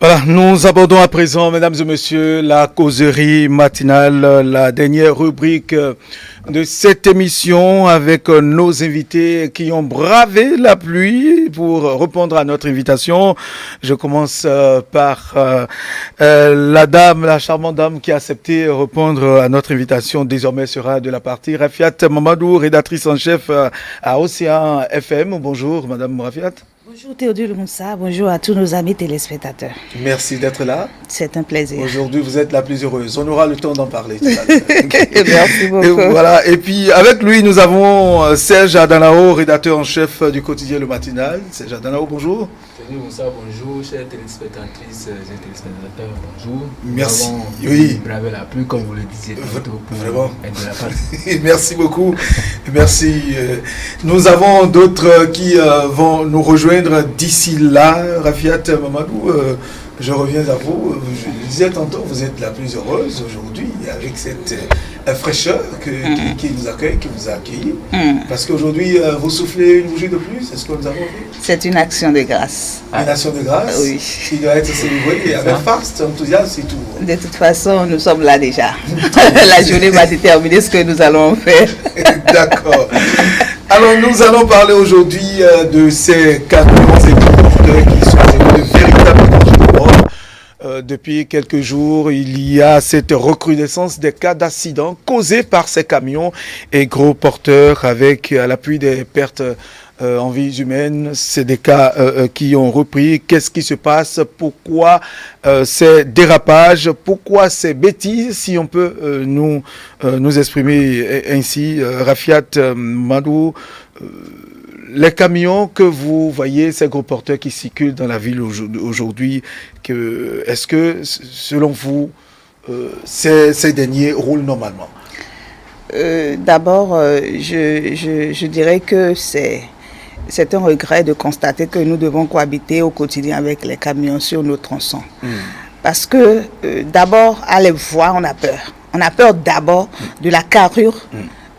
Voilà, nous abordons à présent, mesdames et messieurs, la causerie matinale, la dernière rubrique de cette émission avec nos invités qui ont bravé la pluie pour répondre à notre invitation. Je commence par la charmante dame qui a accepté de répondre à notre invitation. Désormais sera de la partie Rafiat Mamadou, rédactrice en chef à Océan FM. Bonjour, madame Rafiat. Bonjour Théodule Moussa, bonjour à tous nos amis téléspectateurs. Merci d'être là. C'est un plaisir. Aujourd'hui, vous êtes la plus heureuse. On aura le temps d'en parler tout à l'heure. Merci beaucoup. Et voilà. Et puis, avec lui, nous avons Serge Adanao, rédacteur en chef du quotidien Le Matinal. Serge Adanao, bonjour. Théodule Moussa, bonjour. Chers téléspectatrices et téléspectateurs, bonjour. Merci. Nous avons bravé la pluie, comme vous le disiez tantôt, pour vraiment être de la partie. Merci beaucoup. Merci. Nous avons d'autres qui vont nous rejoindre d'ici là. Rafiat Mamadou, je reviens à vous. Je le disais tantôt, vous êtes la plus heureuse aujourd'hui avec cette fraîcheur qui nous accueille, qui vous a accueilli. Parce qu'aujourd'hui, vous soufflez une bougie de plus, c'est ce que nous avons vu. C'est une action de grâce. Une action de grâce Oui. qui doit être célébrée avec farce, enthousiasme et tout. De toute façon, nous sommes là déjà. La journée va déterminer ce que nous allons faire. D'accord. Alors, nous allons parler aujourd'hui de ces camions et transporteurs qui sont de véritables dangers de mort. Depuis quelques jours, il y a cette recrudescence des cas d'accidents causés par ces camions et gros porteurs avec à l'appui des pertes en vies humaines. C'est des cas qui ont repris. Qu'est-ce qui se passe? Pourquoi ces dérapages? Pourquoi ces bêtises? Si on peut nous exprimer ainsi, Rafiat Madou, les camions que vous voyez, ces gros porteurs qui circulent dans la ville aujourd'hui, est-ce que, selon vous, ces derniers roulent normalement? D'abord, je dirais que c'est un regret de constater que nous devons cohabiter au quotidien avec les camions sur nos tronçons. Parce que d'abord, à les voir, on a peur. On a peur d'abord de la carrure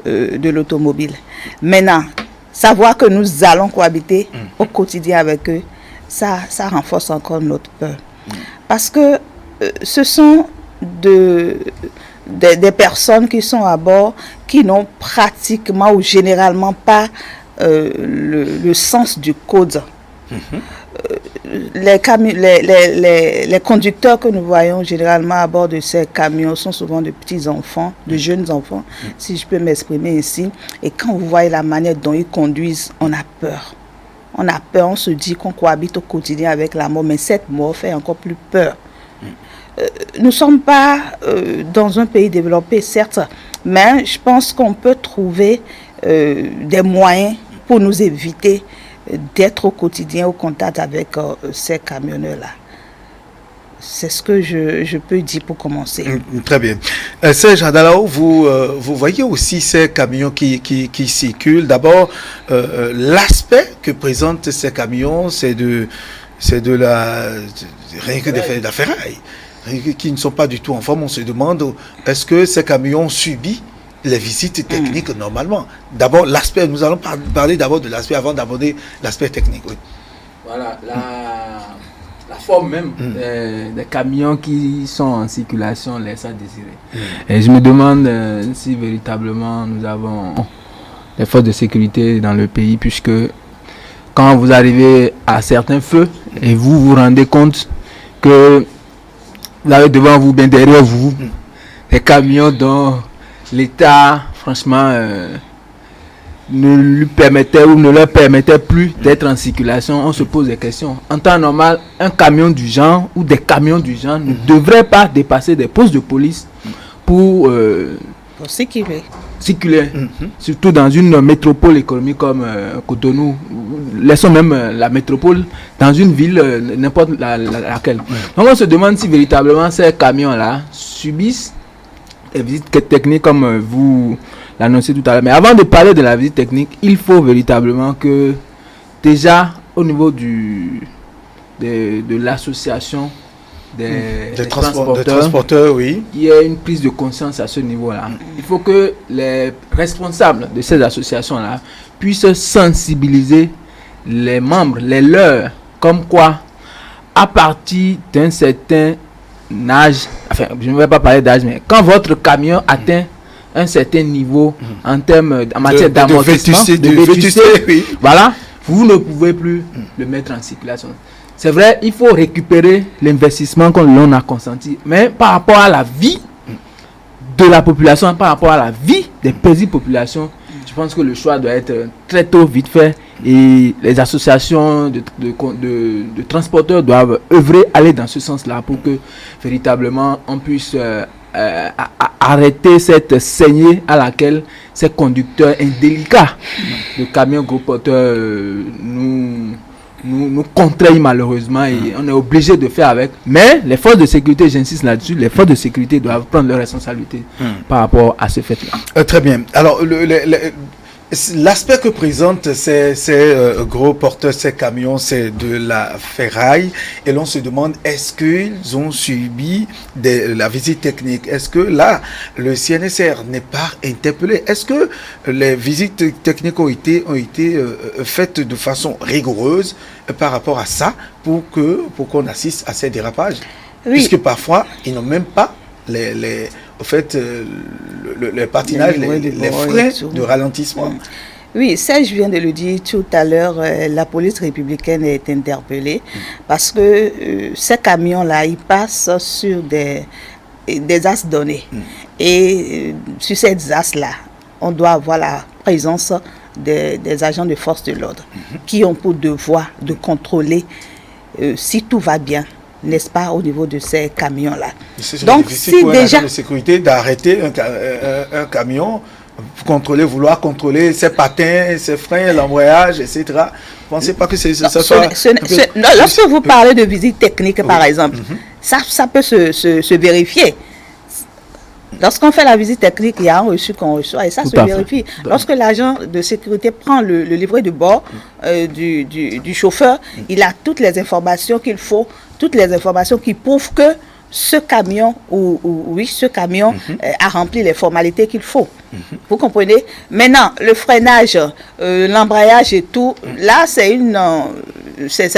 de l'automobile. Maintenant, savoir que nous allons cohabiter au quotidien avec eux, ça renforce encore notre peur. Parce que ce sont des personnes qui sont à bord qui n'ont pratiquement ou généralement pas le sens du code. Les conducteurs que nous voyons généralement à bord de ces camions sont souvent de petits enfants, de jeunes enfants, si je peux m'exprimer ici. Et quand vous voyez la manière dont ils conduisent, on a peur. On a peur, on se dit qu'on cohabite au quotidien avec la mort, mais cette mort fait encore plus peur. Nous ne sommes pas dans un pays développé, certes, mais je pense qu'on peut trouver des moyens pour nous éviter d'être au quotidien au contact avec ces camionneurs-là. C'est ce que je peux dire pour commencer. Très bien. Serge Adalao, vous voyez aussi ces camions qui circulent. D'abord, l'aspect que présentent ces camions, c'est de rien que de la ferraille, qui ne sont pas du tout en forme. On se demande, est-ce que ces camions subissent les visites techniques normalement? D'abord, l'aspect, nous allons parler d'abord de l'aspect avant d'aborder l'aspect technique. Oui. Voilà, la forme même des camions qui sont en circulation laisse à désirer. Et je me demande si véritablement nous avons des forces de sécurité dans le pays, puisque quand vous arrivez à certains feux et vous vous rendez compte que vous avez devant vous, bien derrière vous, des camions dont l'État, franchement, ne lui permettait ou ne leur permettait plus d'être en circulation, on se pose des questions. En temps normal, un camion du genre ou des camions du genre ne devraient pas dépasser des postes de police pour circuler. Surtout dans une métropole économique comme Cotonou. Laissons même la métropole dans une ville, n'importe laquelle. Donc on se demande si véritablement ces camions-là subissent des visites techniques comme vous l'annoncez tout à l'heure. Mais avant de parler de la visite technique, il faut véritablement que déjà au niveau de l'association des transporteurs, oui, il y a une prise de conscience à ce niveau-là. Il faut que les responsables de ces associations-là puissent sensibiliser les membres, les leurs, comme quoi à partir d'un certain âge, enfin, je ne vais pas parler d'âge, mais quand votre camion atteint un certain niveau en matière d'amortissement, de vétusté, oui. voilà, vous ne pouvez plus le mettre en circulation. C'est vrai, il faut récupérer l'investissement que l'on a consenti, mais par rapport à la vie de la population, par rapport à la vie des paisibles populations, je pense que le choix doit être très tôt vite fait et les associations de transporteurs doivent œuvrer, aller dans ce sens-là pour que véritablement on puisse arrêter cette saignée à laquelle ces conducteurs indélicats de camions gros porteurs nous contraignent malheureusement et on est obligé de faire avec. Mais les forces de sécurité, j'insiste là-dessus, les forces de sécurité doivent prendre leurs responsabilités par rapport à ce fait-là. Très bien. Alors, l'aspect que présentent ces gros porteurs, ces camions, c'est de la ferraille. Et l'on se demande, est-ce qu'ils ont subi la visite technique? Est-ce que là, le CNSR n'est pas interpellé? Est-ce que les visites techniques ont été faites de façon rigoureuse par rapport à ça pour qu'on assiste à ces dérapages? Oui. Puisque parfois, ils n'ont même pas au fait, le patinage, les freins de ralentissement. Oui, ça, je viens de le dire tout à l'heure, la police républicaine est interpellée parce que ces camions-là, ils passent sur des axes donnés. Et sur ces axes-là, on doit avoir la présence des agents de force de l'ordre qui ont pour devoir de contrôler si tout va bien, n'est-ce pas, au niveau de ces camions-là. Donc, si pour déjà un agent de sécurité d'arrêter un camion, vouloir contrôler ses patins, ses freins, l'embrayage, etc. Vous ne pensez pas que ça soit... Non, lorsque vous parlez de visite technique, par exemple, ça peut se vérifier. Lorsqu'on fait la visite technique, il y a un reçu qu'on reçoit et ça se vérifie. Lorsque l'agent de sécurité prend le livret de bord du chauffeur, il a toutes les informations qu'il faut, toutes les informations qui prouvent que ce camion, ce camion a rempli les formalités qu'il faut. Vous comprenez? Maintenant, le freinage, l'embrayage et tout, là, c'est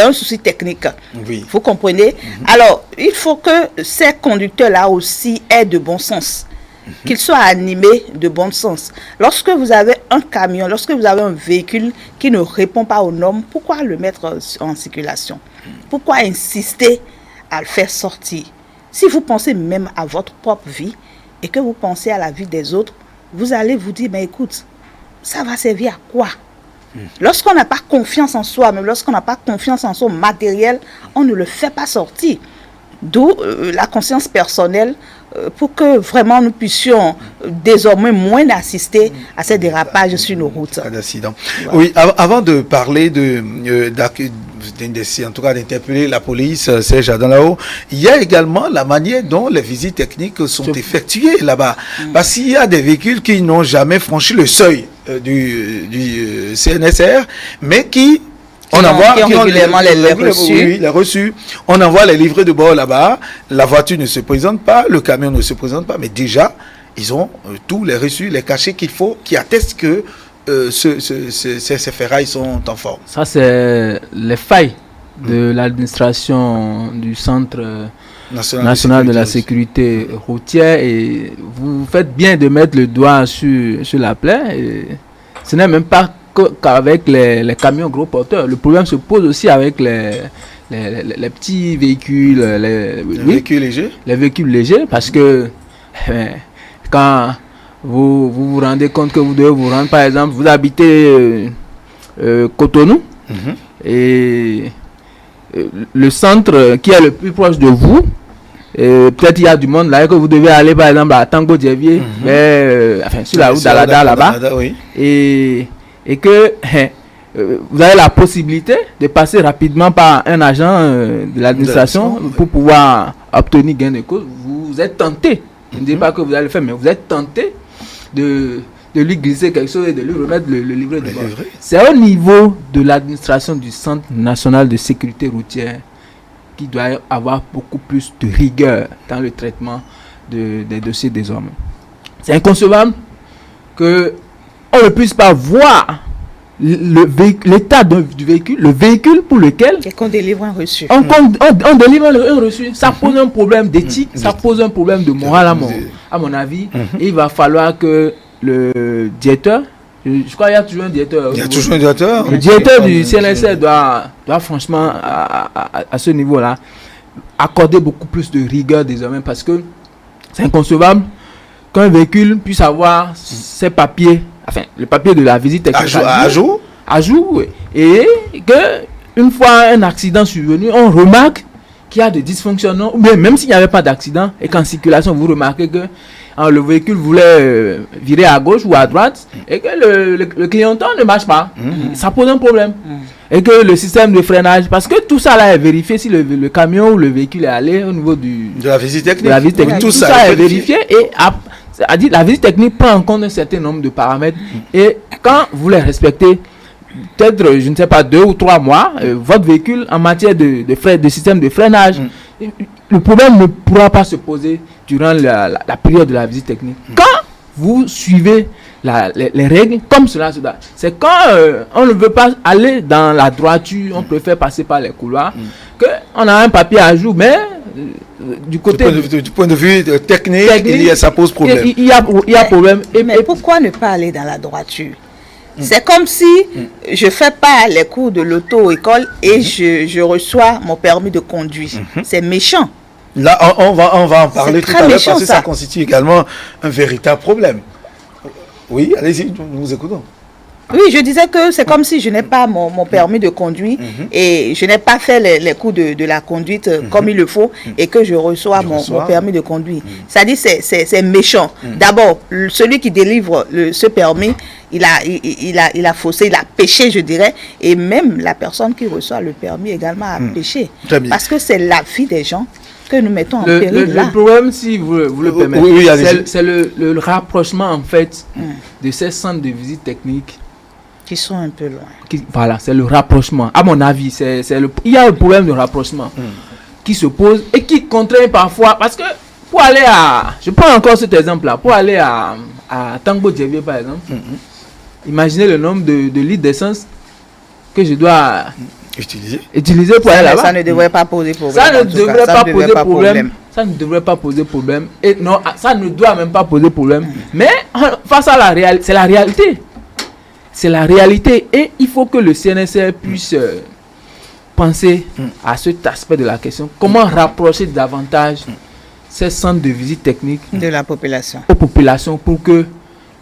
un souci technique. Oui. Vous comprenez? Alors, il faut que ces conducteurs-là aussi aient de bon sens. Qu'ils soient animés de bon sens. Lorsque vous avez un camion, lorsque vous avez un véhicule qui ne répond pas aux normes, pourquoi le mettre en circulation? Pourquoi insister à le faire sortir? Si vous pensez même à votre propre vie et que vous pensez à la vie des autres, vous allez vous dire, mais écoute, ça va servir à quoi? Lorsqu'on n'a pas confiance en soi, même lorsqu'on n'a pas confiance en son matériel, on ne le fait pas sortir. D'où la conscience personnelle pour que vraiment nous puissions désormais moins assister à ces dérapages sur nos routes. D'accident. Voilà. Oui, avant de parler en tout cas d'interpeller la police, Serge Adanlao, il y a également la manière dont les visites techniques sont effectuées là-bas. Parce qu'il y a des véhicules qui n'ont jamais franchi le seuil du CNSR, mais qui régulièrement les reçus. Oui, les reçus. On envoie les livrets de bord là-bas. La voiture ne se présente pas, le camion ne se présente pas, mais déjà, ils ont tous les reçus, les cachets qu'il faut, qui attestent que ces ferrailles sont en forme. Ça, c'est les failles de l'administration du Centre national de la sécurité routière. Et vous faites bien de mettre le doigt sur la plaie. Et ce n'est même pas qu'avec les camions gros porteurs. Le problème se pose aussi avec les petits véhicules, les véhicules légers. Les véhicules légers, parce que quand vous vous rendez compte que vous devez vous rendre, par exemple, vous habitez Cotonou, et le centre qui est le plus proche de vous, peut-être il y a du monde là et que vous devez aller par exemple à Tango Dievier, sur la route d'Alada là-bas, et que vous avez la possibilité de passer rapidement par un agent de l'administration pour pouvoir obtenir gain de cause. Vous êtes tenté, je ne dis pas que vous allez le faire, mais vous êtes tenté de lui glisser quelque chose et de lui remettre le livret de bord. C'est au niveau de l'administration du Centre national de sécurité routière qui doit avoir beaucoup plus de rigueur dans le traitement des dossiers désormais. C'est inconcevable qu'on ne puisse pas voir l'état du véhicule, le véhicule pour lequel Et qu'on délivre un reçu. on délivre un reçu. Ça pose un problème d'éthique, ça pose un problème de morale à mon avis. Et il va falloir que le directeur, je crois qu'il y a toujours un directeur. Il y a toujours un directeur. Le directeur du CNSR doit franchement, à ce niveau-là, accorder beaucoup plus de rigueur désormais, parce que c'est inconcevable qu'un véhicule puisse avoir ses papiers, enfin, le papier de la visite technique À jour, oui. Et que une fois un accident survenu, on remarque qu'il y a des dysfonctionnements, ou bien même s'il n'y avait pas d'accident, et qu'en circulation, vous remarquez que le véhicule voulait virer à gauche ou à droite, et que le clignotant ne marche pas. Ça pose un problème. Et que le système de freinage, parce que tout ça là est vérifié, si le camion ou le véhicule est allé au niveau de la visite technique. Tout ça est vérifié, et la visite technique prend en compte un certain nombre de paramètres, et quand vous les respectez, peut-être, je ne sais pas, 2 ou 3 mois, votre véhicule en matière de système de freinage, le problème ne pourra pas se poser durant la période de la visite technique. Quand vous suivez les règles comme cela se doit, c'est quand on ne veut pas aller dans la droiture, on préfère passer par les couloirs, qu'on a un papier à jour, mais du point de vue technique, ça pose problème. Il y a problème. Mais pourquoi ne pas aller dans la droiture? C'est comme si je fais pas les cours de l'auto-école et je reçois mon permis de conduire. C'est méchant. Là, on va en parler tout à l'heure, parce que ça ça constitue également un véritable problème. Oui, allez-y, nous vous écoutons. Oui, je disais que c'est comme si je n'ai pas mon permis de conduire et je n'ai pas fait les cours de la conduite comme il le faut et que je reçois mon permis de conduire. C'est-à-dire c'est méchant. D'abord, celui qui délivre ce permis, il a faussé, il a péché, je dirais, et même la personne qui reçoit le permis également a péché. Parce que c'est la vie des gens que nous mettons en péril là. Le problème, si vous le permettez, c'est le rapprochement en fait de ces centres de visite technique qui sont un peu loin. Voilà, c'est le rapprochement. À mon avis, il y a un problème de rapprochement qui se pose et qui contraint parfois, parce que pour aller je prends encore cet exemple-là, pour aller à Tango Djébé par exemple, imaginez le nombre de litres d'essence que je dois utiliser pour aller là-bas. Ça ne devrait pas poser problème. Ça ne devrait pas poser problème. Ça ne devrait pas poser problème. Et non, ça ne doit même pas poser problème. Mais face à la réalité, c'est la réalité. C'est la réalité. Et il faut que le CNSR puisse penser à cet aspect de la question. Comment rapprocher davantage ces centres de visite technique de la population aux populations pour que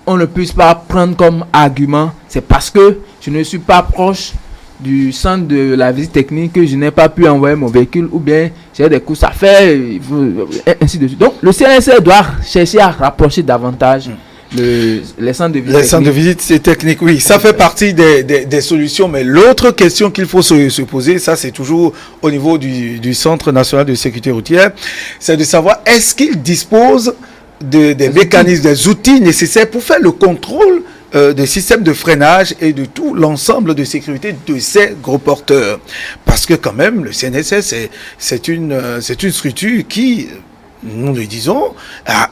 on ne puisse pas prendre comme argument c'est parce que je ne suis pas proche du centre de la visite technique que je n'ai pas pu envoyer mon véhicule, ou bien j'ai des courses à faire, ainsi de suite. Donc le CNSR doit chercher à rapprocher davantage les centres de visite. Les centres de visite, c'est technique, oui. Ça fait partie des solutions, mais l'autre question qu'il faut se poser, ça c'est toujours au niveau du Centre national de sécurité routière, c'est de savoir est-ce qu'il dispose des mécanismes, des outils nécessaires pour faire le contrôle des systèmes de freinage et de tout l'ensemble de sécurité de ces gros porteurs. Parce que quand même, le CNSS, c'est une structure qui, nous le disons, a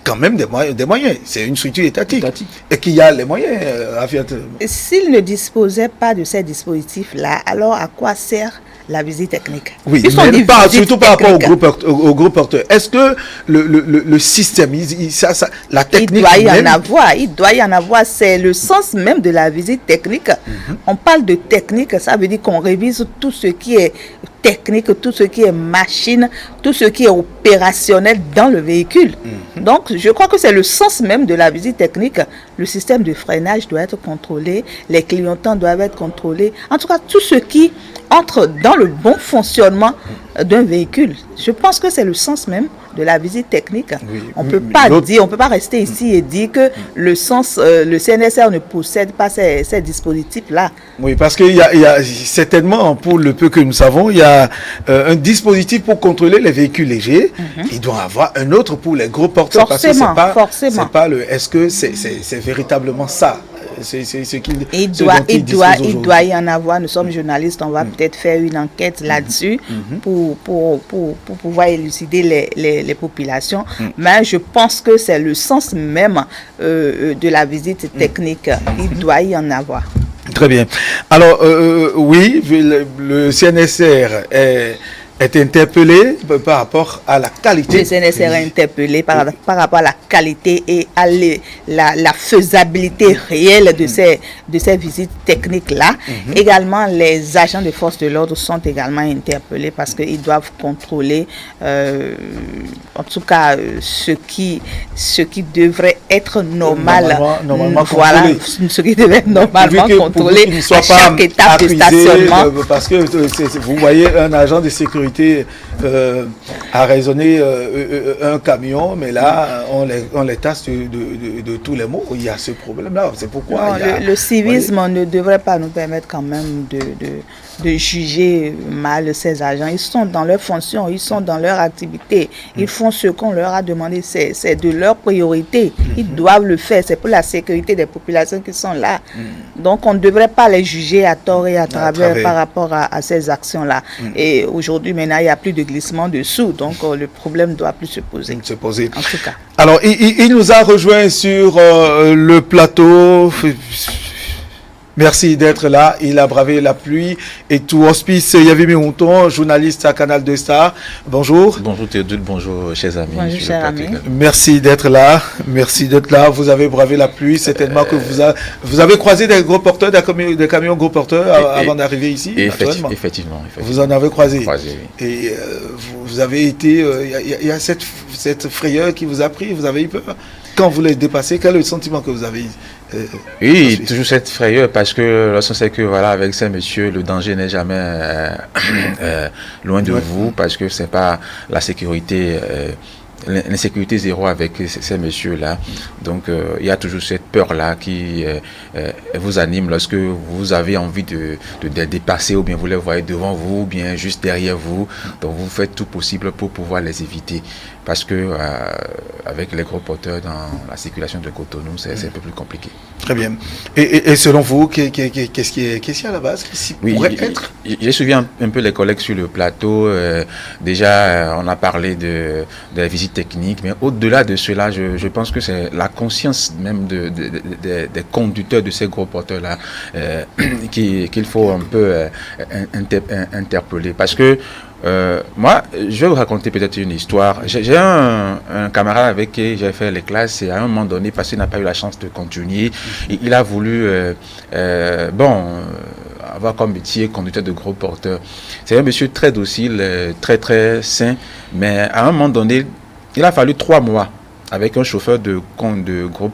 quand même des moyens. C'est une structure étatique. Et qui a les moyens à faire. S'il ne disposait pas de ces dispositifs-là, alors à quoi sert la visite technique? Oui, mais surtout par rapport au gros porteur. Est-ce que le système, la technique... Il doit y en avoir. C'est le sens même de la visite technique. On parle de technique, ça veut dire qu'on révise tout ce qui est technique, tout ce qui est machine, tout ce qui est opérationnel dans le véhicule. Donc, je crois que c'est le sens même de la visite technique. Le système de freinage doit être contrôlé, les clignotants doivent être contrôlés. En tout cas, tout ce qui entre dans le bon fonctionnement d'un véhicule. Je pense que c'est le sens même de la visite technique. Oui, on peut pas rester ici et dire que le CNSR ne possède pas ces dispositifs-là. Oui, parce qu'il y a certainement, pour le peu que nous savons, il y a un dispositif pour contrôler les véhicules légers. Il doit y avoir un autre pour les gros porteurs. Forcément, parce que c'est pas est-ce que c'est véritablement ça? C'est ce qu'il il doit y en avoir. Nous sommes journalistes, on va peut-être faire une enquête là-dessus pour pouvoir élucider les populations. Mais je pense que c'est le sens même de la visite technique. Il doit y en avoir. Très bien. Alors, oui, le CNSR est interpellé par rapport à la qualité. Le CNSR est interpellé par rapport à la qualité et à la faisabilité réelle de ces visites techniques-là. Également, les agents de force de l'ordre sont également interpellés parce qu'ils doivent contrôler, en tout cas, ce qui devrait être normal. Normalement voilà, contrôlé. Ce qui devrait être normalement contrôlé à chaque étape de stationnement. Parce que vous voyez un agent de sécurité a raisonné un camion, mais là, on les tasse de tous les mots. Il y a ce problème-là. C'est pourquoi... Non, le civisme ne devrait pas nous permettre quand même de juger mal ces agents. Ils sont dans leur fonction, ils sont dans leur activité. Ils font ce qu'on leur a demandé. C'est de leur priorité. Ils doivent le faire. C'est pour la sécurité des populations qui sont là. Donc, on ne devrait pas les juger à tort et à travers par rapport à ces actions-là. Et aujourd'hui, maintenant, il n'y a plus de glissement dessous. Donc, le problème ne doit plus se poser. En tout cas. Alors, il nous a rejoint sur le plateau. Merci d'être là. Il a bravé la pluie et tout. Hospice Yavimi Houton, journaliste à Canal 2 Star. Bonjour. Bonjour Théodule, bonjour chers amis. Bonjour chers amis. Merci d'être là. Merci d'être là. Vous avez bravé la pluie. Certainement que vous avez croisé des gros porteurs, des camions gros porteurs avant d'arriver ici. Effectivement. Vous en avez croisé. Oui. Et vous avez été... Il y a cette frayeur qui vous a pris. Vous avez eu peur. Quand vous les dépassez, quel est le sentiment que vous avez oui, toujours cette frayeur parce que lorsqu'on sait que voilà, avec ces messieurs, le danger n'est jamais loin de vous parce que c'est pas la sécurité, l'insécurité zéro avec ces messieurs-là. Donc il y a toujours cette peur-là qui vous anime lorsque vous avez envie de dépasser ou bien vous les voyez devant vous ou bien juste derrière vous. Donc vous faites tout possible pour pouvoir les éviter. Parce que avec les gros porteurs dans la circulation de Cotonou, c'est un peu plus compliqué. Très bien. Et selon vous, qu'est-ce qui est à la base? Qu'est-ce qui pourrait être? J'ai suivi un peu les collègues sur le plateau. Déjà, on a parlé de la visite technique, mais au-delà de cela, je pense que c'est la conscience même des conducteurs de ces gros porteurs-là qu'il faut un peu interpeller. Parce que moi, je vais vous raconter peut-être une histoire. J'ai un camarade avec qui j'ai fait les classes et à un moment donné, parce qu'il n'a pas eu la chance de continuer, il a voulu avoir comme métier conducteur de gros porteurs. C'est un monsieur très docile, très très sain, mais à un moment donné, il a fallu 3 mois avec un chauffeur de gros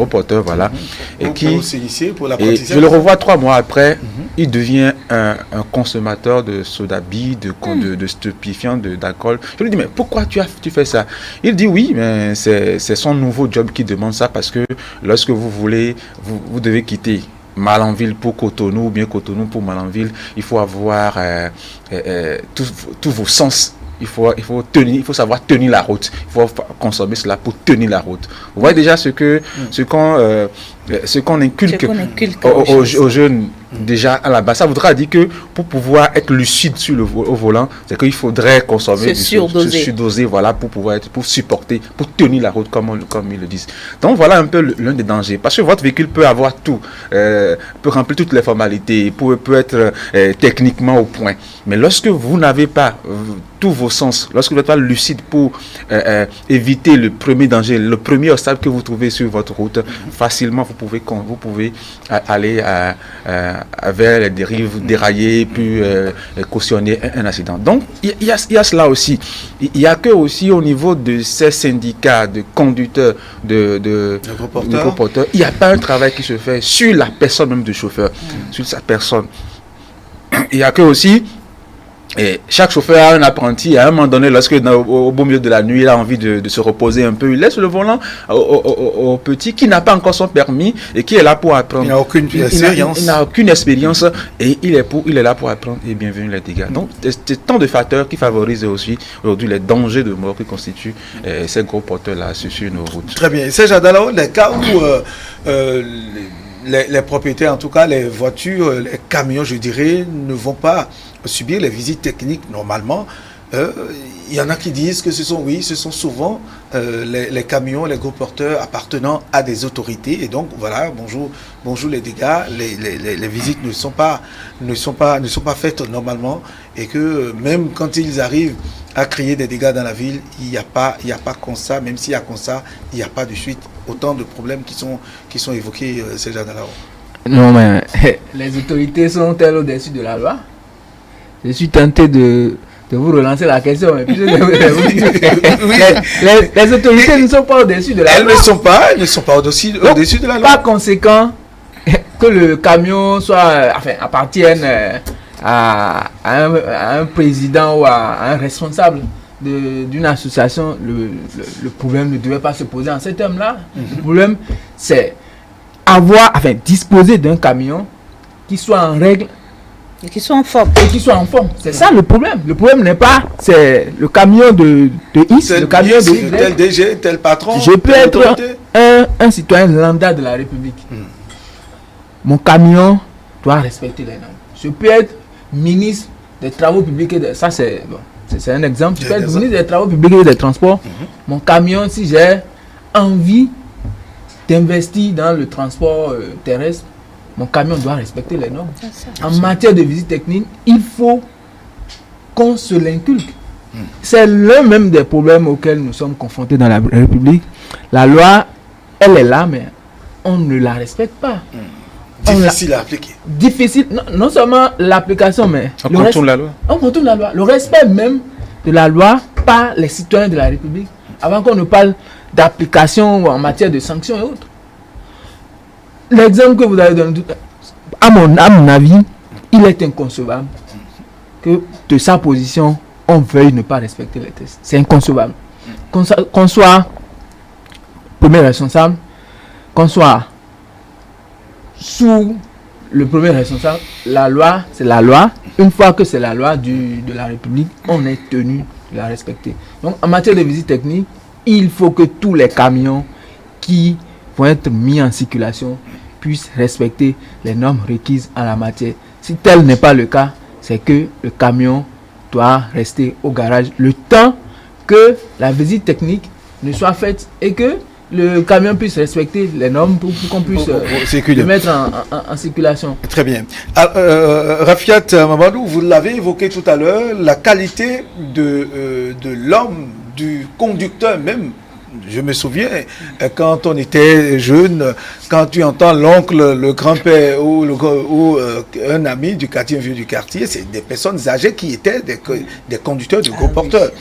porteurs, voilà. Et je le revois 3 mois après, il devient un consommateur de soda-bi, de stupéfiants, d'alcool. Je lui dis, mais pourquoi tu fais ça? Il dit, oui, mais c'est son nouveau job qui demande ça parce que lorsque vous devez quitter Malanville pour Cotonou ou bien Cotonou pour Malanville, il faut avoir tous vos sens. Il faut savoir tenir la route. Il faut consommer cela pour tenir la route. Vous voyez déjà ce qu'on inculque aux jeunes déjà à la base. Ça voudra dire que pour pouvoir être lucide au volant, c'est qu'il faudrait consommer se surdoser, voilà, pour supporter, pour tenir la route comme ils le disent. Donc voilà un peu l'un des dangers. Parce que votre véhicule peut avoir tout, peut remplir toutes les formalités, peut être techniquement au point. Mais lorsque vous n'avez pas tous vos sens, lorsque vous n'êtes pas lucide pour éviter le premier danger, le premier obstacle que vous trouvez sur votre route, facilement vous pouvez aller vers les dérives, dérailler, puis cautionner un accident. Donc il y a cela aussi. Il n'y a que aussi au niveau de ces syndicats de conducteurs de gros porteurs, il n'y a pas un travail qui se fait sur la personne même du chauffeur, sur sa personne. Il n'y a que aussi et chaque chauffeur a un apprenti. À un moment donné, lorsque au beau milieu de la nuit, il a envie de se reposer un peu, il laisse le volant au petit qui n'a pas encore son permis et qui est là pour apprendre. Il n'a aucune expérience. Il n'a aucune expérience et il est là pour apprendre et bienvenue les dégâts. Donc, c'est tant de facteurs qui favorisent aussi aujourd'hui les dangers de mort qui constituent ces gros porteurs-là sur nos routes. Très bien. C'est Jadalao, les cas où les propriétaires, en tout cas les voitures, les camions, je dirais, ne vont pas subir les visites techniques normalement. Il y en a qui disent que ce sont souvent les camions, les gros porteurs appartenant à des autorités. Et donc, voilà, bonjour les dégâts. Les visites ne sont pas faites normalement. Et que même quand ils arrivent à créer des dégâts dans la ville, il n'y a pas constat. Même s'il y a constat, il n'y a pas de suite. Autant de problèmes qui sont évoqués ces gens-là. Non, mais les autorités sont-elles au-dessus de la loi? Je suis tenté de vous relancer la question. Mais les autorités ne sont pas au-dessus de la loi. Elles ne sont pas au-dessus de la loi. Par conséquent, que le camion appartienne à un président ou à un responsable d'une association, le problème ne devait pas se poser en ces termes-là. Le problème, c'est disposer d'un camion qui soit en règle et qui soit en forme. C'est ça le problème. Le problème n'est pas c'est le camion de X, le camion de Y. Tel DG, tel patron. Je peux être un citoyen lambda de la République. Mon camion doit respecter les normes. Je peux être ministre des Travaux publics ça c'est un exemple. Je peux être ministre des Travaux publics et des Transports. Mon camion, si j'ai envie d'investir dans le transport terrestre, mon camion doit respecter les normes. En matière de visite technique, il faut qu'on se l'inculque. C'est l'un même des problèmes auxquels nous sommes confrontés dans la République. La loi, elle est là, mais on ne la respecte pas. Difficile à appliquer. Difficile, non seulement l'application, mais on contourne la loi. On contourne la loi. Le respect même de la loi par les citoyens de la République. Avant qu'on ne parle d'application en matière de sanctions et autres. L'exemple que vous avez donné, à mon avis, il est inconcevable que de sa position, on veuille ne pas respecter les tests. C'est inconcevable. Qu'on soit premier responsable, qu'on soit sous le premier responsable, la loi, c'est la loi. Une fois que c'est la loi de la République, on est tenu de la respecter. Donc, en matière de visite technique, il faut que tous les camions qui vont être mis en circulation puissent respecter les normes requises en la matière. Si tel n'est pas le cas, c'est que le camion doit rester au garage le temps que la visite technique ne soit faite et que le camion puisse respecter les normes pour qu'on puisse le mettre en circulation. Très bien. Rafiat Mamadou, vous l'avez évoqué tout à l'heure, la qualité de l'homme, du conducteur même. Je me souviens, quand on était jeune, quand tu entends l'oncle, le grand-père ou un ami du quartier, un vieux du quartier, c'est des personnes âgées qui étaient des conducteurs de gros porteurs.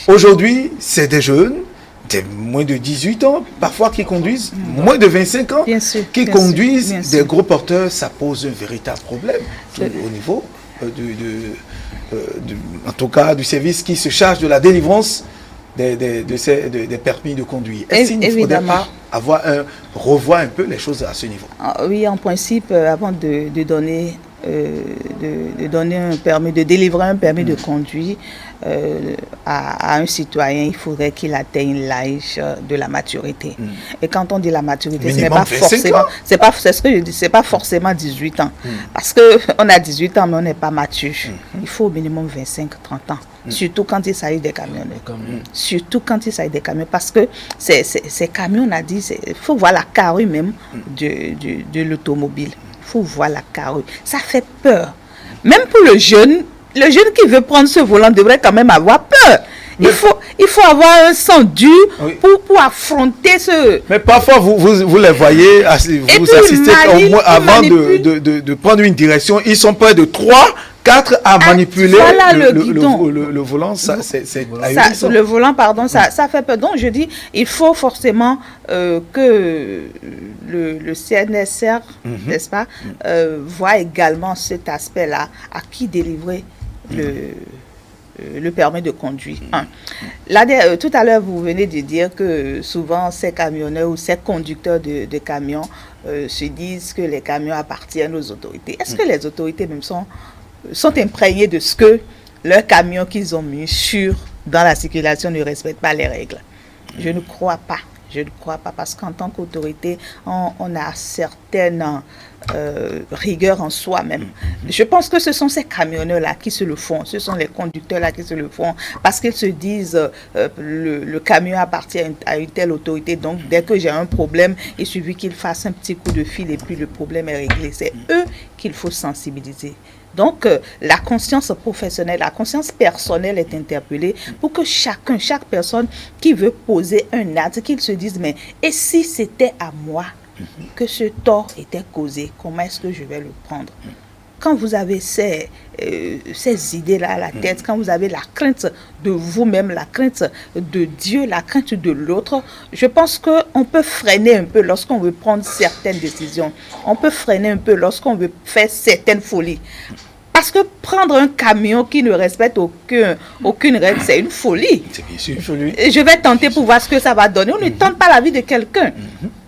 Aujourd'hui, c'est des jeunes, moins de 18 ans, parfois qui conduisent, moins de 25 ans, qui conduisent des gros porteurs. Ça pose un véritable problème au niveau en tout cas du service qui se charge de la délivrance des permis de conduire. Est-ce qu'il ne faudrait pas revoir un peu les choses à ce niveau? Oui, en principe, avant de donner un permis, de délivrer un permis de conduire à un citoyen, il faudrait qu'il atteigne l'âge de la maturité. Et quand on dit la maturité, ce n'est pas forcément, c'est ce que je dis, c'est pas forcément 18 ans. Parce qu'on a 18 ans, mais on n'est pas mature. Il faut au minimum 25-30 ans. Surtout quand il s'agit des camionneurs. Surtout quand il s'agit des camions. Parce que ces camions, on a dit, il faut voir la carrure même de l'automobile. Il faut voir la carrure. Ça fait peur. Même pour le jeune qui veut prendre ce volant devrait quand même avoir peur. Il faut avoir un sang dur pour affronter ce... Mais parfois, vous les voyez, vous assistez au moins avant de prendre une direction, ils sont près de 3-4 à manipuler le volant. Le volant, pardon, ça fait peur. Donc, je dis, il faut forcément que le CNSR, n'est-ce pas, voit également cet aspect-là, à qui délivrer le permis de conduire. Tout à l'heure, vous venez de dire que souvent ces camionneurs ou ces conducteurs de camions se disent que les camions appartiennent aux autorités. Est-ce que les autorités même sont imprégnées de ce que leurs camions qu'ils ont mis dans la circulation ne respectent pas les règles? Je ne crois pas. Je ne crois pas parce qu'en tant qu'autorité, on a certaines rigueur en soi-même. Je pense que ce sont ces camionneurs-là qui se le font, ce sont les conducteurs-là qui se le font, parce qu'ils se disent le camion appartient à une telle autorité, donc dès que j'ai un problème, il suffit qu'ils fassent un petit coup de fil et puis le problème est réglé. C'est eux qu'il faut sensibiliser. Donc, la conscience professionnelle, la conscience personnelle est interpellée pour que chaque personne qui veut poser un acte, qu'il se dise, mais et si c'était à moi que ce tort était causé, comment est-ce que je vais le prendre? Quand vous avez ces idées-là à la tête, quand vous avez la crainte de vous-même, la crainte de Dieu, la crainte de l'autre, je pense qu'on peut freiner un peu lorsqu'on veut prendre certaines décisions. On peut freiner un peu lorsqu'on veut faire certaines folies. Parce que prendre un camion qui ne respecte aucune règle, c'est une folie. C'est bien sûr. Et je vais tenter pour voir ce que ça va donner. On ne tente pas la vie de quelqu'un.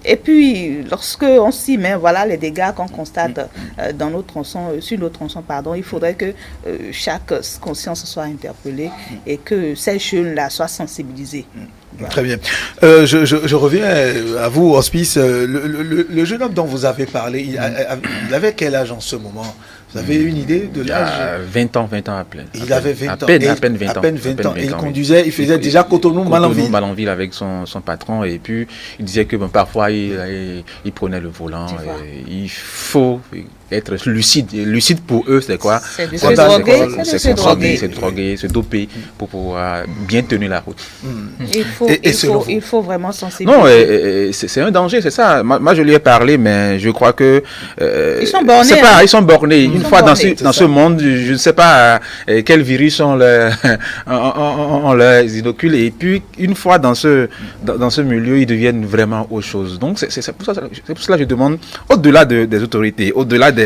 Et puis, lorsque on s'y met, voilà les dégâts qu'on constate dans nos tronçons, sur nos tronçons, il faudrait que chaque conscience soit interpellée et que ces jeunes-là soient sensibilisés. Voilà. Très bien. Je reviens à vous, Hospice. Le jeune homme dont vous avez parlé, il avait quel âge en ce moment? Vous avez une idée de l'âge? 20 ans à plein. Il avait 20 ans. À peine 20 ans. Et il conduisait, il faisait déjà Cotonou-Malanville avec son patron. Et puis, il disait que parfois, il prenait le volant. Il faut être lucide pour eux, c'est quoi? C'est de se droguer. C'est droguer, se doper pour pouvoir bien tenir la route. Il faut vraiment sensibiliser. Non, c'est un danger, c'est ça. Moi, je lui ai parlé, mais je crois que... ils sont bornés. Ils sont bornés. Une fois dans ce monde, je ne sais pas quel virus on leur inocule. Et puis, une fois dans ce milieu, ils deviennent vraiment autre chose. Donc, c'est pour cela que je demande, au-delà des autorités, au-delà de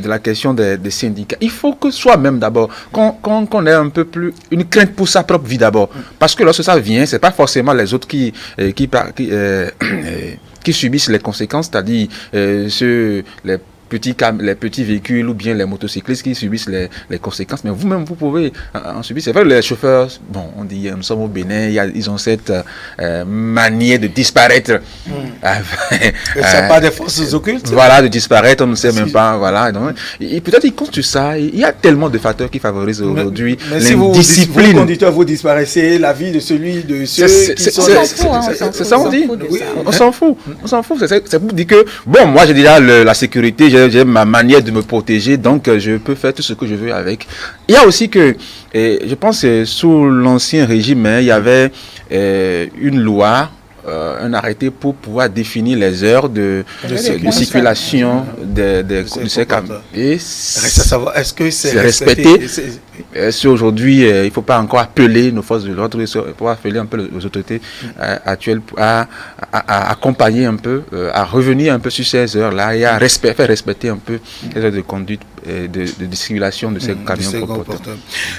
la question des syndicats, il faut que soi-même d'abord, qu'on ait un peu plus une crainte pour sa propre vie d'abord. Parce que lorsque ça vient, c'est pas forcément les autres qui subissent les conséquences, c'est-à-dire les petits véhicules ou bien les motocyclistes qui subissent les conséquences, mais vous-même vous pouvez en subir. C'est vrai, les chauffeurs, bon, on dit nous sommes au Bénin, ils ont cette manière de disparaître. C'est pas des forces occultes. Voilà, de disparaître, on ne sait même pas. Voilà. Donc, et peut-être ils comptent sur ça. Il y a tellement de facteurs qui favorisent aujourd'hui l'indiscipline. Si vous conducteurs, vous disparaissez, la vie de ceux qui sont... C'est ça on dit. On s'en fout. C'est pour dire que, bon, moi j'ai déjà la sécurité, j'ai ma manière de me protéger, donc je peux faire tout ce que je veux avec. Il y a aussi que, je pense que sous l'ancien régime, il y avait une loi, un arrêté pour pouvoir définir les heures de circulation de ces camions. Et reste à savoir, est-ce que c'est respecté? Si aujourd'hui, il ne faut pas encore appeler nos forces de l'ordre, il faut appeler un peu les autorités actuelles à accompagner un peu, à revenir un peu sur ces heures-là et à faire respecter un peu les heures de conduite de circulation de ces camions porteurs.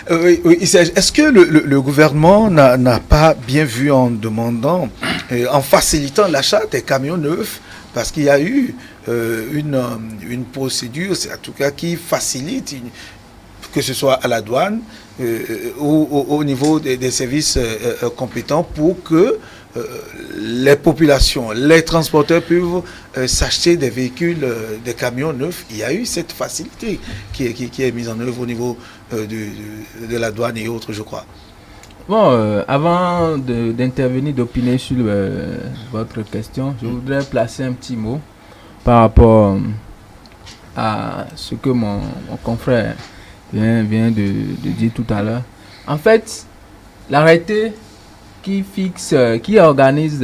Est-ce que le gouvernement n'a pas bien vu en demandant, en facilitant l'achat des camions neufs, parce qu'il y a eu une procédure, c'est en tout cas qui facilite, que ce soit à la douane ou au niveau des services compétents, pour que les populations, les transporteurs peuvent s'acheter des véhicules, des camions neufs. Il y a eu cette facilité qui est mise en œuvre au niveau de la douane et autres, je crois. Bon, avant d'intervenir, d'opiner sur votre question, je voudrais placer un petit mot par rapport à ce que mon confrère vient de dire tout à l'heure. En fait, l'arrêté qui organise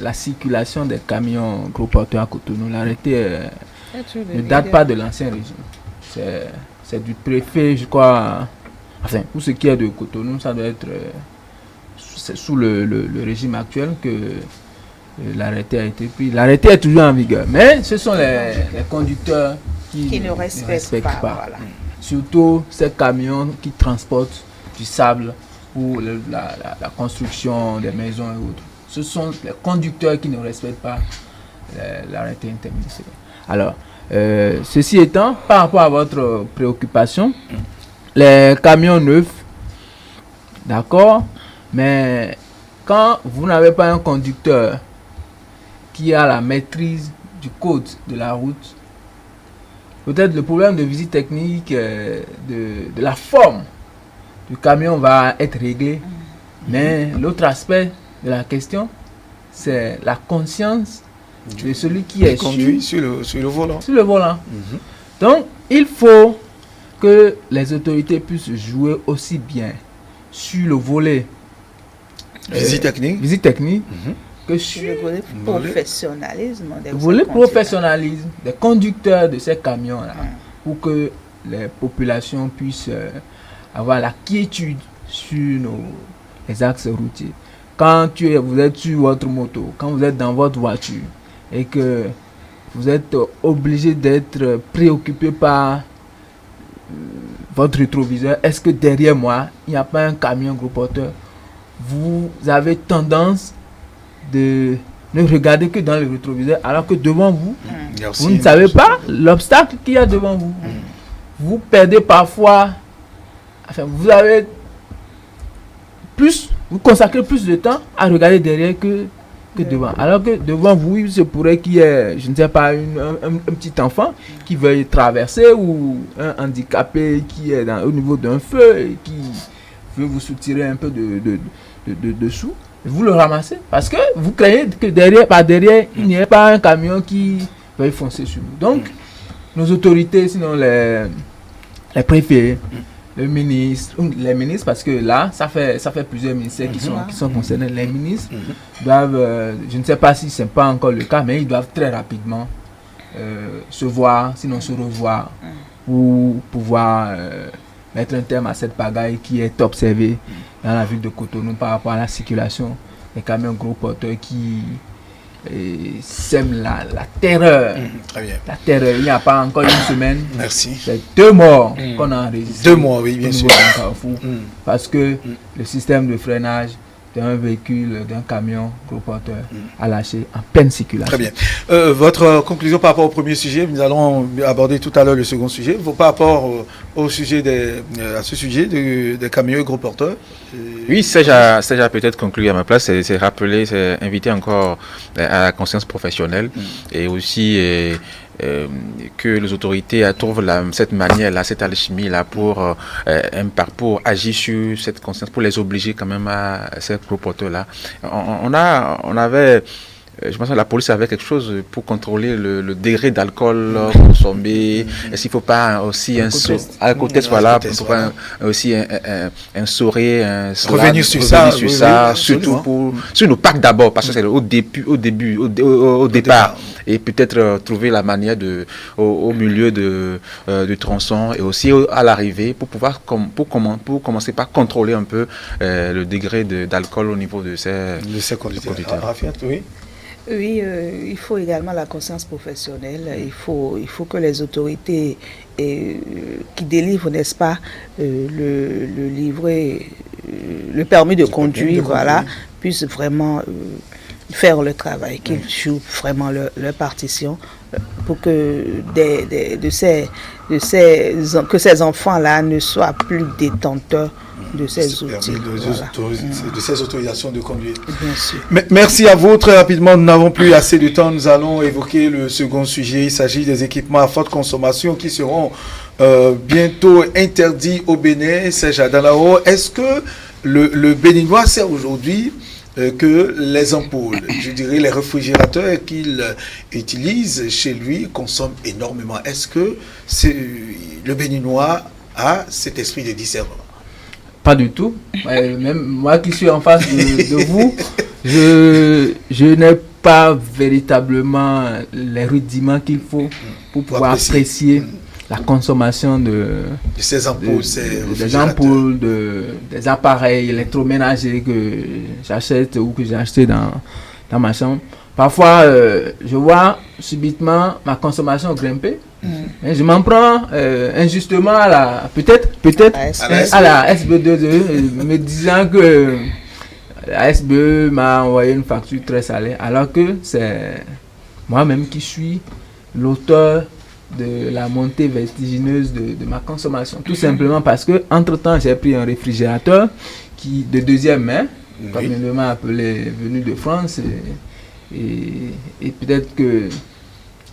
la circulation des camions gros porteurs à Cotonou, l'arrêté ne date pas de l'ancien régime. C'est du préfet, je crois. Enfin, pour ce qui est de Cotonou, ça doit être sous le régime actuel que l'arrêté a été pris. L'arrêté est toujours en vigueur, mais ce sont les conducteurs qui ne respectent pas. Voilà. Surtout ces camions qui transportent du sable pour la construction des maisons et autres. Ce sont les conducteurs qui ne respectent pas l'arrêté interministériel. Alors, ceci étant, par rapport à votre préoccupation, les camions neufs, d'accord, mais quand vous n'avez pas un conducteur qui a la maîtrise du code de la route, peut-être le problème de visite technique, de la forme du camion va être réglé. Mais l'autre aspect de la question, c'est la conscience de celui qui est conduit sur le volant. Sur le volant. Donc, il faut que les autorités puissent jouer aussi bien sur le volet visite technique, que sur le volet professionnalisme. Le volet professionnalisme des conducteurs de ces camions-là, pour que les populations puissent avoir la quiétude sur les axes routiers. Quand vous êtes sur votre moto, quand vous êtes dans votre voiture et que vous êtes obligé d'être préoccupé par votre rétroviseur, est-ce que derrière moi, il n'y a pas un camion gros porteur? Vous avez tendance de ne regarder que dans le rétroviseur, alors que devant vous, vous ne savez pas l'obstacle qu'il y a devant vous. Vous perdez parfois, vous avez vous consacrez plus de temps à regarder derrière que devant. Alors que devant vous, il se pourrait qu'il y ait, je ne sais pas, un petit enfant qui veuille traverser, ou un handicapé qui est au niveau d'un feu et qui veut vous soutirer un peu de dessous. Vous le ramassez parce que vous craignez que par derrière, il n'y ait pas un camion qui veuille foncer sur vous. Donc, nos autorités, sinon les préfets, le ministre, les ministres, parce que là, ça fait plusieurs ministères qui sont concernés. Les ministres doivent, je ne sais pas si ce n'est pas encore le cas, mais ils doivent très rapidement se voir, sinon se revoir, pour pouvoir mettre un terme à cette pagaille qui est observée dans la ville de Cotonou par rapport à la circulation des camions gros porteurs qui sèment la terreur. Très bien. La terreur. Il n'y a pas encore une semaine. Merci. C'est 2 morts qu'on a enregistrés. 2 morts, oui, bien sûr. Parce que le système de freinage d'un véhicule, d'un camion gros porteur a lâché en pleine circulation. Très bien. Votre conclusion par rapport au premier sujet, nous allons aborder tout à l'heure le second sujet. Par rapport au sujet à ce sujet des camions gros porteurs. Oui, ça j'ai peut-être conclu à ma place, c'est rappeler, c'est inviter encore à la conscience professionnelle et aussi que les autorités trouvent cette manière-là, cette alchimie-là pour agir sur cette conscience, pour les obliger quand même à ces gros porteurs-là. On avait... Je pense que la police avait quelque chose pour contrôler le degré d'alcool consommé. Est-ce qu'il ne faut pas aussi revenir sur ça, surtout sur nos packs d'abord, parce que c'est au départ, et peut-être trouver la manière au milieu du tronçon et aussi à l'arrivée pour pouvoir commencer par contrôler un peu le degré d'alcool au niveau de ces conducteurs. Rafiat, oui. Oui, il faut également la conscience professionnelle. Il faut que les autorités qui délivrent, n'est-ce pas, le livret, le permis de conduire, puissent vraiment faire le travail, qu'ils jouent vraiment leur partition pour que que ces enfants-là ne soient plus détenteurs de ces outils. De ces autorisations de conduire. Bien sûr. Merci à vous. Très rapidement, nous n'avons plus assez de temps. Nous allons évoquer le second sujet. Il s'agit des équipements à forte consommation qui seront bientôt interdits au Bénin. Serge Adalao, est-ce que le Béninois sait aujourd'hui que les ampoules, je dirais les réfrigérateurs qu'il utilise chez lui consomment énormément? Est-ce que le Béninois a cet esprit de discernement? Pas du tout. Même moi qui suis en face de vous, je n'ai pas véritablement les rudiments qu'il faut pour pouvoir apprécier la consommation de ces ampoules, des ampoules, des appareils électroménagers que j'achète ou que j'ai acheté dans ma chambre. Parfois, je vois subitement ma consommation grimper. Mais je m'en prends injustement à la SB22 me disant que la SBE m'a envoyé une facture très salée, alors que c'est moi-même qui suis l'auteur de la montée vertigineuse de ma consommation. Tout simplement parce que entre-temps, j'ai pris un réfrigérateur de deuxième main, comme il m'a appelé, venu de France, et peut-être que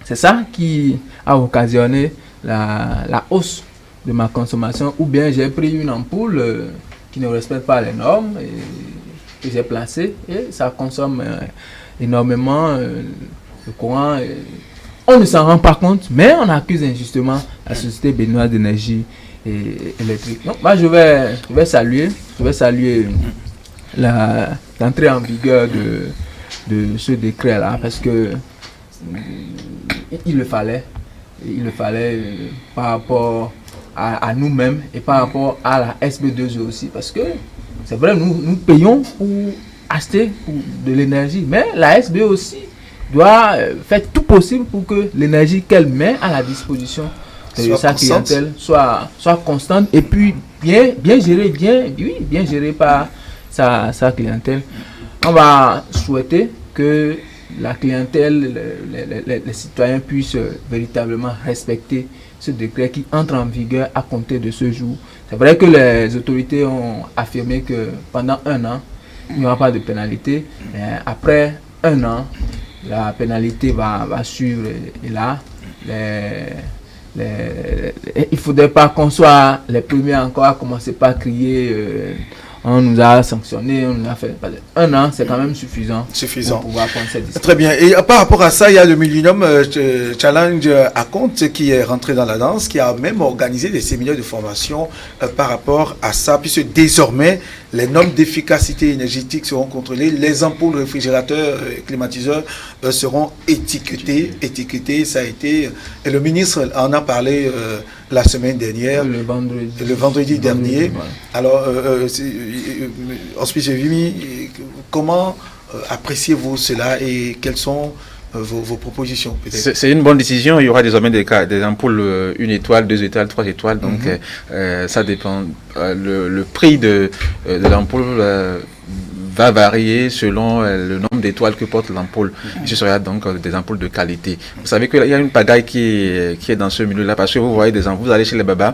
c'est ça qui a occasionné la hausse de ma consommation, ou bien j'ai pris une ampoule qui ne respecte pas les normes et que j'ai placée et ça consomme énormément le courant. On ne s'en rend pas compte, mais on accuse injustement la société béninoise d'énergie électrique. Donc, moi, je vais saluer l'entrée en vigueur de ce décret-là, parce que il le fallait par rapport à nous-mêmes et par rapport à la SB2E aussi, parce que c'est vrai, nous payons pour acheter de l'énergie, mais la SB aussi doit faire tout possible pour que l'énergie qu'elle met à la disposition de sa clientèle soit constante et puis bien gérée par sa clientèle. On va souhaiter que la clientèle, les citoyens puissent véritablement respecter ce décret qui entre en vigueur à compter de ce jour. C'est vrai que les autorités ont affirmé que pendant 1 an, il n'y aura pas de pénalité. Après 1 an, la pénalité va suivre. Et là, il ne faudrait pas qu'on soit les premiers encore à commencer par crier on nous a sanctionné, on nous a fait 1 an, c'est quand même suffisant. Pour pouvoir prendre cette décision. Très bien. Et par rapport à ça, il y a le Millennium Challenge à Compte qui est rentré dans la danse, qui a même organisé des séminaires de formation par rapport à ça, puisque désormais, les normes d'efficacité énergétique seront contrôlées, les ampoules réfrigérateurs et climatiseurs seront étiquetées. Ça a été, et le ministre en a parlé la semaine dernière, le vendredi dernier. Voilà. Alors, Hospice Vimy, comment appréciez-vous cela et quelles sont vos propositions peut-être? C'est une bonne décision. Il y aura désormais des ampoules 1 étoile, 2 étoiles, 3 étoiles. Donc, ça dépend. Le prix de l'ampoule va varier selon le nombre d'étoiles que porte l'ampoule. Ce sera donc des ampoules de qualité. Vous savez qu'il y a une pagaille qui est dans ce milieu-là, parce que vous voyez des ampoules, vous allez chez les babas,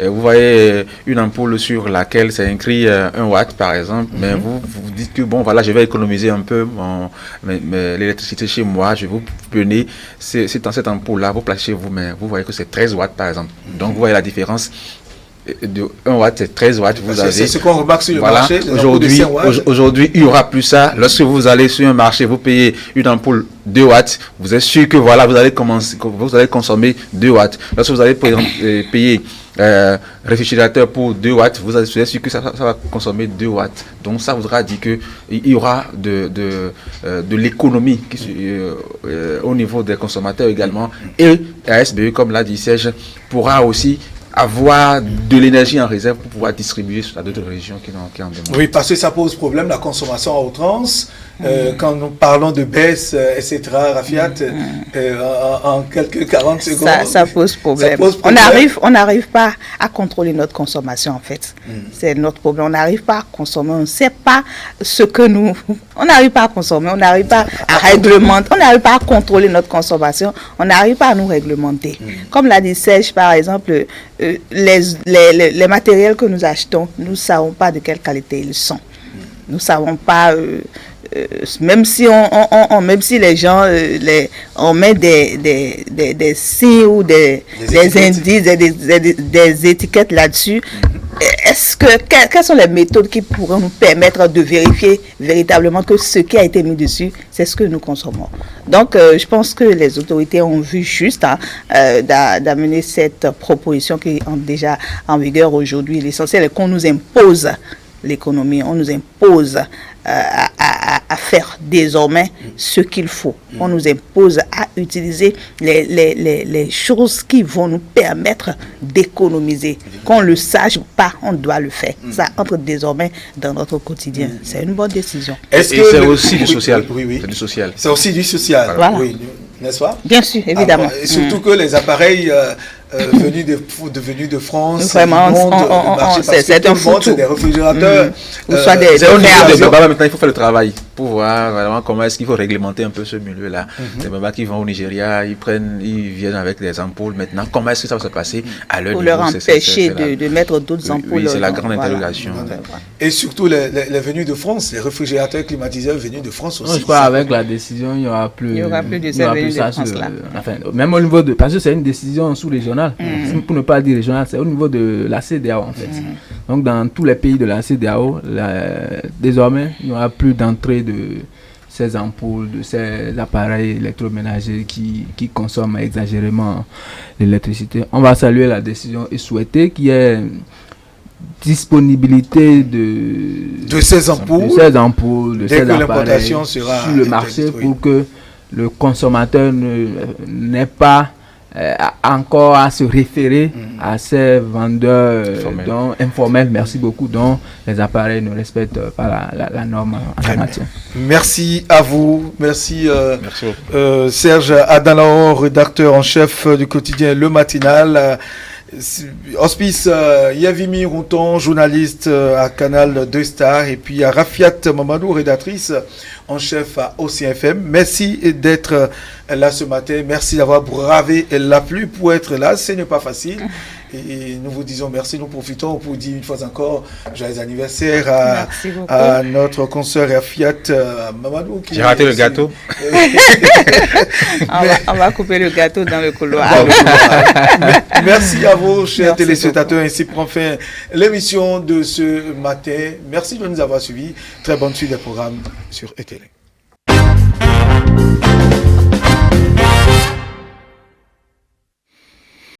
vous voyez une ampoule sur laquelle c'est écrit 1 watt par exemple, mais vous dites que bon voilà, je vais économiser un peu l'électricité chez moi, je vais vous prenez dans cette ampoule-là, vous placez chez vous, mais vous voyez que c'est 13 watts par exemple. Donc vous voyez la différence. De 1 watt, c'est 13 watts. C'est ce qu'on remarque sur le voilà, marché. Aujourd'hui, il n'y aura plus ça. Lorsque vous allez sur un marché, vous payez une ampoule 2 watts, vous êtes sûr que voilà, vous allez consommer 2 watts. Lorsque vous allez payer réfrigérateur pour 2 watts, vous êtes sûr que ça va consommer 2 watts. Donc ça voudra dire qu'il y aura de l'économie au niveau des consommateurs également. Et la SBE, comme l'a dit Serge, pourra aussi avoir de l'énergie en réserve pour pouvoir distribuer à d'autres régions qui en demandent. Oui, parce que ça pose problème, la consommation à outrance. Quand nous parlons de baisse, etc., Rafiat, en quelques 40 secondes... Ça pose problème. On n'arrive pas à contrôler notre consommation, en fait. C'est notre problème. On n'arrive pas à consommer. On ne sait pas ce que nous... On n'arrive pas à consommer. On n'arrive pas à réglementer. On n'arrive pas à contrôler notre consommation. On n'arrive pas à nous réglementer. Comme l'a dit Serge, par exemple, les matériels que nous achetons, nous ne savons pas de quelle qualité ils sont. Nous ne savons pas... même si les gens on met des signes ou des indices, des étiquettes là-dessus, quelles sont les méthodes qui pourraient nous permettre de vérifier véritablement que ce qui a été mis dessus, c'est ce que nous consommons. Donc, je pense que les autorités ont vu juste d'amener cette proposition qui est déjà en vigueur aujourd'hui. L'essentiel est qu'on nous impose l'économie, on nous impose à faire désormais ce qu'il faut. On nous impose à utiliser les choses qui vont nous permettre d'économiser. Qu'on le sache ou pas, on doit le faire. Ça entre désormais dans notre quotidien. C'est une bonne décision. Est-ce que c'est aussi du social? Oui. C'est du social. C'est aussi du social. Voilà. Oui, n'est-ce pas? Bien sûr, évidemment. Et surtout que les appareils venus de France, vraiment, c'est un foutu. Des réfrigérateurs. Ou soit des maintenant, il faut faire le travail. pour voir vraiment comment est-ce qu'il faut réglementer un peu ce milieu-là. Les mamans qui vont au Nigeria, ils viennent avec des ampoules. Maintenant, comment est-ce que ça va se passer à leur Pour niveau? leur empêcher de mettre d'autres ampoules. Oui, c'est la grande interrogation. Et surtout les venus de France, les réfrigérateurs climatiseurs venus de France aussi. Je crois avec la décision, il n'y aura plus de ces venus de France là. Enfin, même au niveau de... Parce que c'est une décision sous-régionale. Pour ne pas dire régionale, c'est au niveau de la CEDEAO en fait. Donc dans tous les pays de la CEDEAO, désormais, il n'y aura plus d'entrée de ces ampoules, de ces appareils électroménagers qui consomment exagérément l'électricité. On va saluer la décision et souhaiter qu'il y ait disponibilité de ces ampoules, de ces appareils sur le marché pour que le consommateur n'ait pas encore à se référer à ces vendeurs informels, merci beaucoup, dont les appareils ne respectent pas la norme en la matière. Merci à vous, merci Serge Adalao, rédacteur en chef du quotidien Le Matinal. Hospice Yavimi Routon, journaliste à Canal 2 Star, et puis à Rafiat Mamadou, rédactrice en chef à OCFM. Merci d'être là ce matin, merci d'avoir bravé la pluie pour être là, ce n'est pas facile. Et nous vous disons merci, nous profitons pour dire une fois encore joyeux anniversaire à notre consoeur Rafiat Mamadou. J'ai raté le gâteau. On va couper le gâteau dans le couloir. Merci à vous, chers téléspectateurs. Ainsi prend fin l'émission de ce matin. Merci de nous avoir suivis. Très bonne suite des programmes sur ETL.